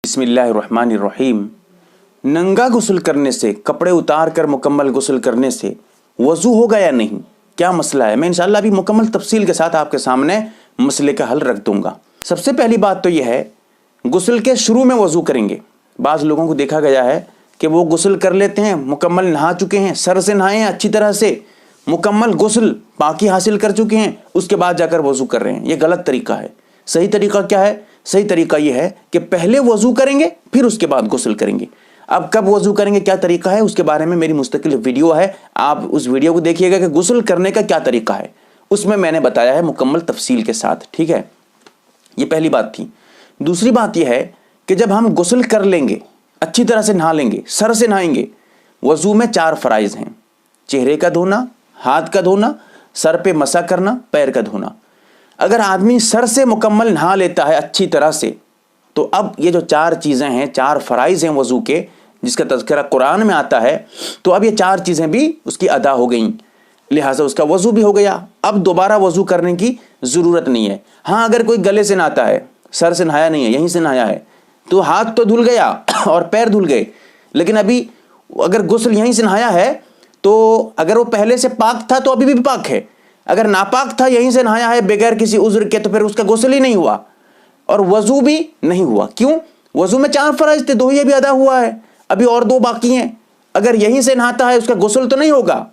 بسم اللہ الرحمن الرحیم۔ ننگا غسل کرنے سے، کپڑے اتار کر مکمل غسل کرنے سے وضو ہوگا یا نہیں؟ کیا مسئلہ ہے؟ میں انشاءاللہ ابھی مکمل تفصیل کے ساتھ آپ کے سامنے مسئلے کا حل رکھ دوں گا۔ سب سے پہلی بات تو یہ ہے، غسل کے شروع میں وضو کریں گے۔ بعض لوگوں کو دیکھا گیا ہے کہ وہ غسل کر لیتے ہیں، مکمل نہا چکے ہیں، سر سے نہائے ہیں اچھی طرح سے، مکمل غسل پاکی حاصل کر چکے ہیں، اس کے بعد جا کر وضو کر رہے ہیں۔ یہ غلط طریقہ ہے۔ صحیح طریقہ کیا ہے؟ صحیح طریقہ یہ ہے کہ پہلے وضو کریں گے، پھر اس کے بعد غسل کریں گے۔ اب کب وضو کریں گے، کیا طریقہ ہے، اس کے بارے میں میری مستقل ویڈیو ہے، آپ اس ویڈیو کو دیکھیے گا کہ غسل کرنے کا کیا طریقہ ہے، اس میں نے بتایا ہے مکمل تفصیل کے ساتھ، ٹھیک ہے؟ یہ پہلی بات تھی۔ دوسری بات یہ ہے کہ جب ہم غسل کر لیں گے، اچھی طرح سے نہا لیں گے، سر سے نہائیں گے، وضو میں 4 فرائض ہیں: چہرے کا دھونا، ہاتھ کا دھونا، سر پہ مسح کرنا، پیر کا دھونا۔ اگر آدمی سر سے مکمل نہا لیتا ہے اچھی طرح سے، تو اب یہ جو 4 چیزیں ہیں، 4 فرائض ہیں وضو کے، جس کا تذکرہ قرآن میں آتا ہے، تو اب یہ 4 چیزیں بھی اس کی ادا ہو گئیں، لہٰذا اس کا وضو بھی ہو گیا۔ اب دوبارہ وضو کرنے کی ضرورت نہیں ہے۔ ہاں، اگر کوئی گلے سے نہاتا ہے، سر سے نہایا نہیں ہے، یہیں سے نہایا ہے، تو ہاتھ تو دھل گیا اور پیر دھل گئے، لیکن ابھی اگر غسل یہیں سے نہایا ہے تو اگر وہ پہلے سے پاک تھا تو ابھی بھی پاک ہے، اگر ناپاک تھا یہیں سے نہایا ہے بغیر کسی عذر کے، تو پھر اس کا غسل ہی نہیں ہوا اور وضو بھی نہیں ہوا۔ کیوں؟ وضو میں 4 فرائض تھے، 2 ہی ابھی ادا ہوا ہے، ابھی اور 2 باقی ہیں۔ اگر یہیں سے نہاتا ہے اس کا غسل تو نہیں ہوگا،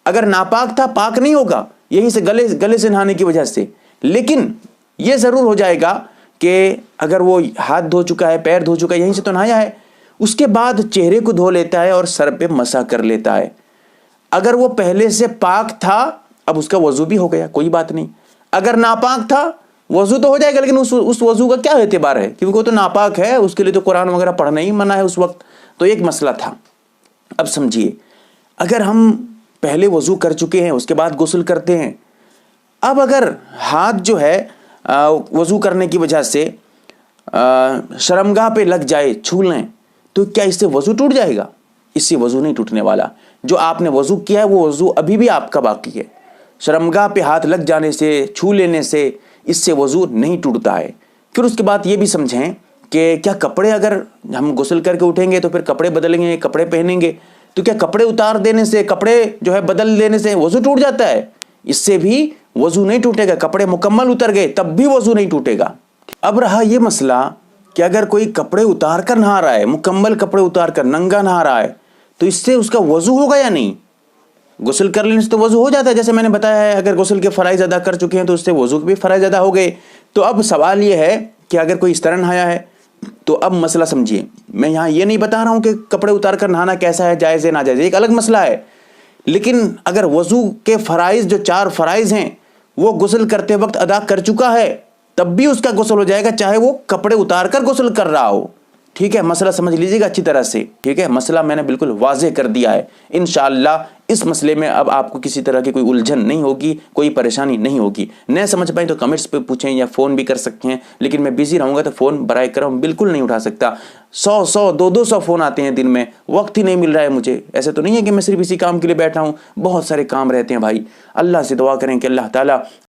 اگر ناپاک تھا پاک نہیں ہوگا یہیں سے گلے سے نہانے کی وجہ سے، لیکن یہ ضرور ہو جائے گا کہ اگر وہ ہاتھ دھو چکا ہے، پیر دھو چکا ہے، یہیں سے تو نہایا ہے، اس کے بعد چہرے کو دھو لیتا ہے اور سر پہ مسح کر لیتا ہے۔ اگر وہ پہلے سے پاک تھا، اب اس کا وضو بھی ہو گیا، کوئی بات نہیں۔ اگر ناپاک تھا، وضو تو ہو جائے گا، لیکن اس وضو کا کیا اعتبار ہے، کیونکہ وہ تو ناپاک ہے، اس کے لیے تو قرآن وغیرہ پڑھنا ہی منع ہے اس وقت۔ تو ایک مسئلہ تھا۔ اب سمجھیے، اگر ہم پہلے وضو کر چکے ہیں، اس کے بعد غسل کرتے ہیں، اب اگر ہاتھ جو ہے وضو کرنے کی وجہ سے شرمگاہ پہ لگ جائے، چھو لیں، تو کیا اس سے وضو ٹوٹ جائے گا؟ اس سے وضو نہیں ٹوٹنے والا۔ جو آپ نے وضو کیا ہے وہ وضو ابھی بھی آپ کا باقی ہے۔ شرمگاہ پہ ہاتھ لگ جانے سے، چھو لینے سے اس سے وضو نہیں ٹوٹتا ہے۔ پھر اس کے بعد یہ بھی سمجھیں کہ کیا کپڑے، اگر ہم غسل کر کے اٹھیں گے تو پھر کپڑے بدلیں گے، کپڑے پہنیں گے، تو کیا کپڑے اتار دینے سے، کپڑے جو ہے بدل دینے سے وضو ٹوٹ جاتا ہے؟ اس سے بھی وضو نہیں ٹوٹے گا۔ کپڑے مکمل اتر گئے تب بھی وضو نہیں ٹوٹے گا۔ اب رہا یہ مسئلہ کہ اگر کوئی کپڑے اتار کر نہا رہا ہے، مکمل کپڑے اتار کر ننگا نہا رہا ہے، تو اس سے اس کا وضو ہوگا یا نہیں؟ غسل کر لینے سے تو وضو ہو جاتا ہے، جیسے میں نے بتایا ہے، اگر غسل کے فرائض ادا کر چکے ہیں تو اس سے وضو کے بھی فرائض ادا ہو گئے۔ تو اب سوال یہ ہے کہ اگر کوئی اس طرح نہایا ہے، تو اب مسئلہ سمجھیے، میں یہاں یہ نہیں بتا رہا ہوں کہ کپڑے اتار کر نہانا کیسا ہے، جائز ہے ناجائز ہے، ایک الگ مسئلہ ہے، لیکن اگر وضو کے فرائض جو 4 فرائض ہیں وہ غسل کرتے وقت ادا کر چکا ہے، تب بھی اس کا غسل ہو جائے گا، چاہے وہ کپڑے اتار کر غسل کر رہا ہو۔ ٹھیک ہے، مسئلہ سمجھ لیجیے گا اچھی طرح سے، ٹھیک ہے؟ مسئلہ میں نے بالکل واضح کر دیا ہے۔ انشاءاللہ اس مسئلے میں اب آپ کو کسی طرح کی کوئی الجھن نہیں ہوگی، کوئی پریشانی نہیں ہوگی۔ نہیں سمجھ پائیں تو کمنٹس پہ پوچھیں یا فون بھی کر سکتے ہیں، لیکن میں بزی رہوں گا تو فون برائے کرم بالکل نہیں اٹھا سکتا۔ 100 200 فون آتے ہیں دن میں، وقت ہی نہیں مل رہا ہے مجھے۔ ایسے تو نہیں ہے کہ میں صرف اسی کام کے لیے بیٹھا ہوں، بہت سارے کام رہتے ہیں بھائی۔ اللہ سے دعا کریں کہ اللہ تعالیٰ